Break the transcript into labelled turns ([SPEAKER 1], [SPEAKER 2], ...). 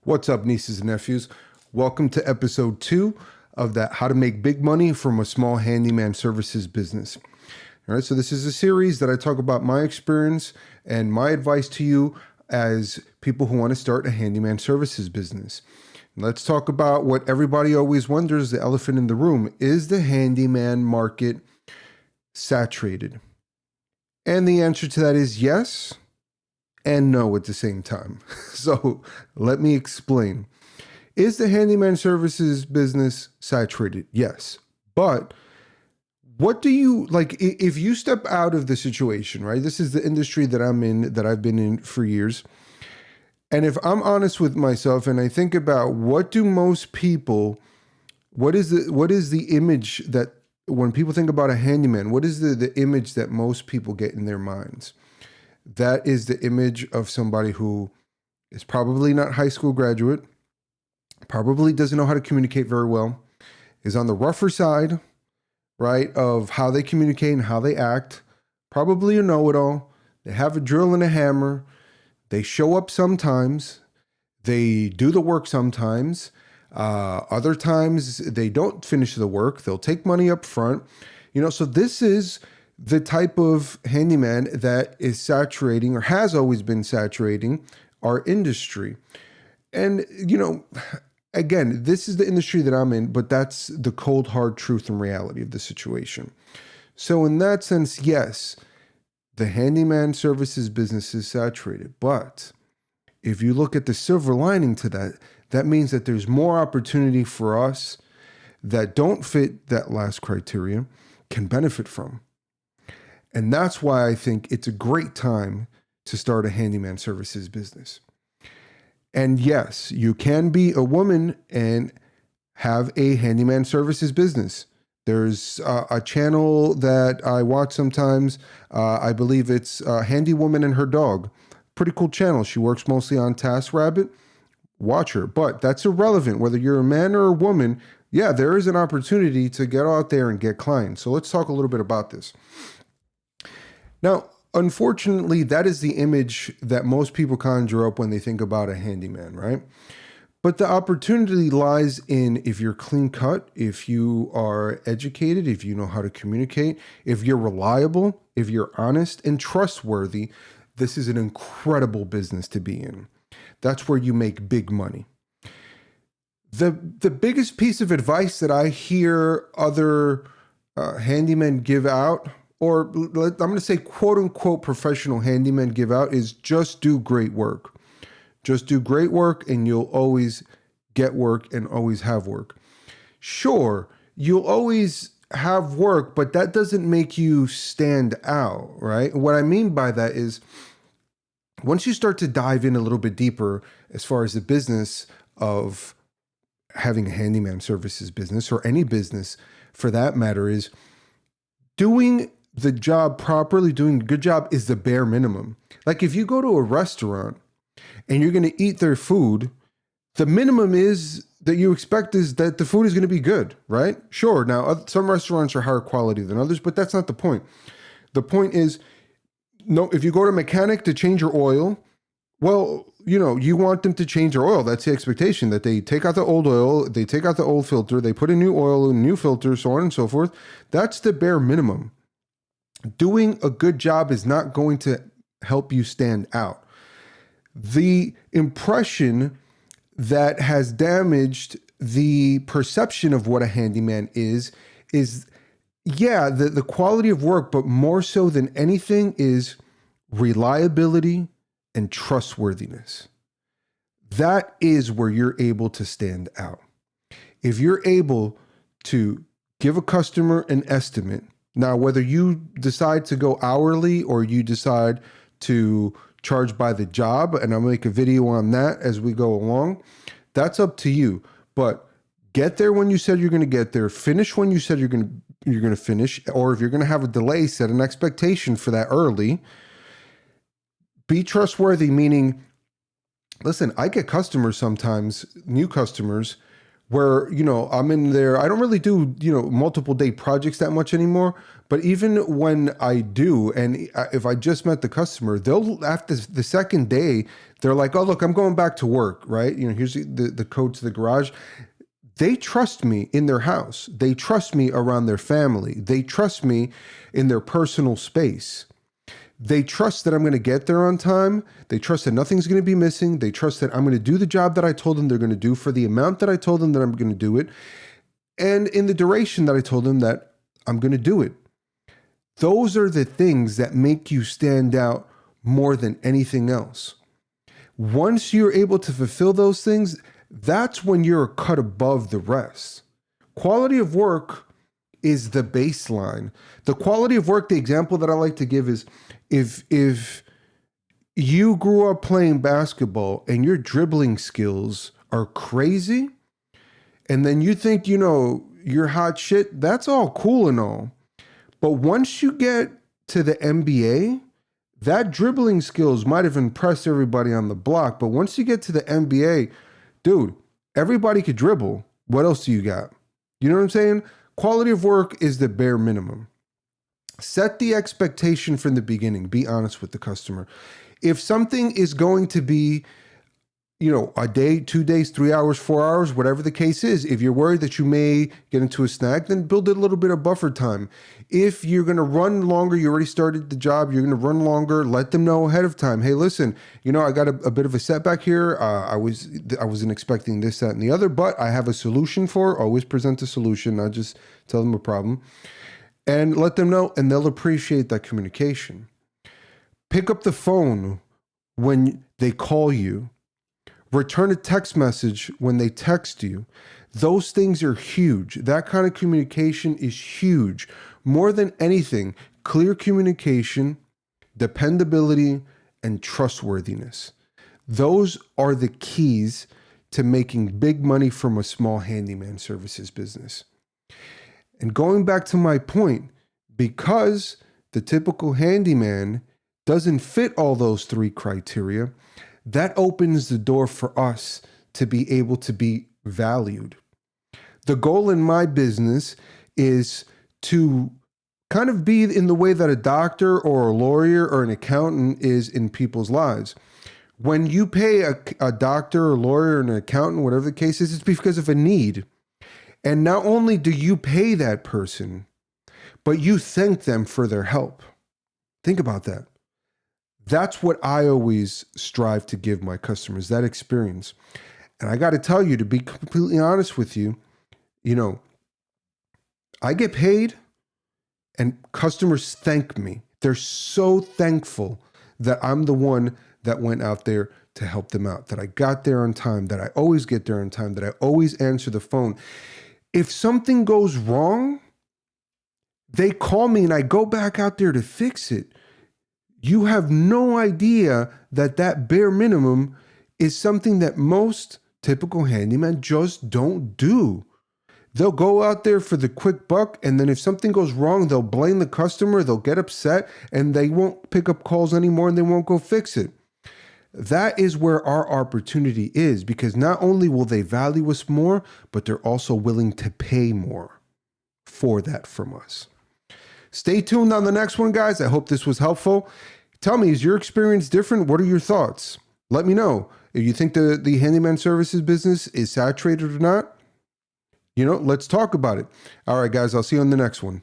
[SPEAKER 1] What's up, nieces and nephews? Welcome to episode 2 of that How to Make Big Money from a Small Handyman Services Business. All right, so this is a series that I talk about my experience and my advice to you as people who want to start a handyman services business. Let's talk about what everybody always wonders, the elephant in the room. Is the handyman market saturated? And the answer to that is yes and no at the same time. So let me explain. Is the handyman services business saturated? Yes. But what do you like if you step out of the situation, right? This is the industry that I'm in, that I've been in for years. And if I'm honest with myself and I think about what is the image that when people think about a handyman, what is the image that most people get in their minds? That is the image of somebody who is probably not high school graduate, probably doesn't know how to communicate very well, is on the rougher side, right, of how they communicate and how they act, probably a know-it-all. They have a drill and a hammer. They show up sometimes. They do the work sometimes. Other times they don't finish the work. They'll take money up front. So this is the type of handyman that is saturating or has always been saturating our industry. And, again, this is the industry that I'm in, but that's the cold, hard truth and reality of the situation. So in that sense, yes, the handyman services business is saturated. But if you look at the silver lining to that, that means that there's more opportunity for us that don't fit that last criteria can benefit from. And that's why I think it's a great time to start a handyman services business. And yes, you can be a woman and have a handyman services business. There's a channel that I watch sometimes. I believe it's Handy Woman and Her Dog. Pretty cool channel. She works mostly on TaskRabbit. Watch her. But that's irrelevant. Whether you're a man or a woman, yeah, there is an opportunity to get out there and get clients. So let's talk a little bit about this. Now, unfortunately, that is the image that most people conjure up when they think about a handyman, right? But the opportunity lies in if you're clean cut, if you are educated, if you know how to communicate, if you're reliable, if you're honest and trustworthy. This is an incredible business to be in. That's where you make big money. The biggest piece of advice that I hear other handymen give out, or I'm going to say quote unquote professional handymen give out, is just do great work. Just do great work and you'll always get work and always have work. Sure, you'll always have work, but that doesn't make you stand out, right? What I mean by that is once you start to dive in a little bit deeper as far as the business of having a handyman services business, or any business for that matter, is doing the job properly, doing a good job is the bare minimum. Like if you go to a restaurant and you're going to eat their food, the minimum is that you expect is that the food is going to be good, right? Sure. Now, some restaurants are higher quality than others, but that's not the point. The point is, no, if you go to a mechanic to change your oil, well, you want them to change their oil. That's the expectation, that they take out the old oil, they take out the old filter, they put in new oil, a new filter, so on and so forth. That's the bare minimum. Doing a good job is not going to help you stand out. The impression that has damaged the perception of what a handyman is the quality of work, but more so than anything is reliability and trustworthiness. That is where you're able to stand out. If you're able to give a customer an estimate, now whether you decide to go hourly or you decide to charge by the job, and I'll make a video on that as we go along, that's up to you. But get there when you said you're going to get there, finish when you said you're going to finish, or if you're going to have a delay, set an expectation for that early. Be trustworthy, meaning, listen, I get customers sometimes, new customers, where, I'm in there. I don't really do, multiple day projects that much anymore. But even when I do, and if I just met the customer, they'll, after the second day, they're like, oh, look, I'm going back to work, right? Here's the code to the garage. They trust me in their house. They trust me around their family. They trust me in their personal space. They trust that I'm going to get there on time. They trust that nothing's going to be missing. They trust that I'm going to do the job that I told them they're going to do for the amount that I told them that I'm going to do it, and in the duration that I told them that I'm going to do it. Those are the things that make you stand out more than anything else. Once you're able to fulfill those things, that's when you're a cut above the rest. Quality of work is the baseline. The quality of work, the example that I like to give is, if you grew up playing basketball and your dribbling skills are crazy, and then you think, you're hot shit, that's all cool and all. But once you get to the NBA, that dribbling skills might have impressed everybody on the block. But once you get to the NBA, dude, everybody could dribble. What else do you got? You know what I'm saying? Quality of work is the bare minimum. Set the expectation from the beginning. Be honest with the customer. If something is going to be, a day, 2 days, 3 hours, 4 hours, whatever the case is, if you're worried that you may get into a snag, then build a little bit of buffer time. If you're going to run longer, you already started the job, you're going to run longer, let them know ahead of time. Hey, listen, I got a bit of a setback here. I wasn't expecting this, that, and the other, but I have a solution for it. Always present a solution, not just tell them a problem. And let them know, and they'll appreciate that communication. Pick up the phone when they call you. Return a text message when they text you. Those things are huge. That kind of communication is huge. More than anything, clear communication, dependability, and trustworthiness. Those are the keys to making big money from a small handyman services business. And going back to my point, because the typical handyman doesn't fit all those three criteria, that opens the door for us to be able to be valued. The goal in my business is to kind of be in the way that a doctor or a lawyer or an accountant is in people's lives. When you pay a doctor or lawyer or an accountant, whatever the case is, it's because of a need. And not only do you pay that person, but you thank them for their help. Think about that. That's what I always strive to give my customers, that experience. And I got to tell you, to be completely honest with you, I get paid and customers thank me. They're so thankful that I'm the one that went out there to help them out, that I got there on time, that I always get there on time, that I always answer the phone. If something goes wrong, they call me and I go back out there to fix it. You have no idea that bare minimum is something that most typical handymen just don't do. They'll go out there for the quick buck, and then if something goes wrong, they'll blame the customer, they'll get upset, and they won't pick up calls anymore, and they won't go fix it. That is where our opportunity is, because not only will they value us more, but they're also willing to pay more for that from us. Stay tuned on the next one, guys. I hope this was helpful. Tell me, is your experience different? What are your thoughts? Let me know. If you think the handyman services business is saturated or not, let's talk about it. All right, guys, I'll see you on the next one.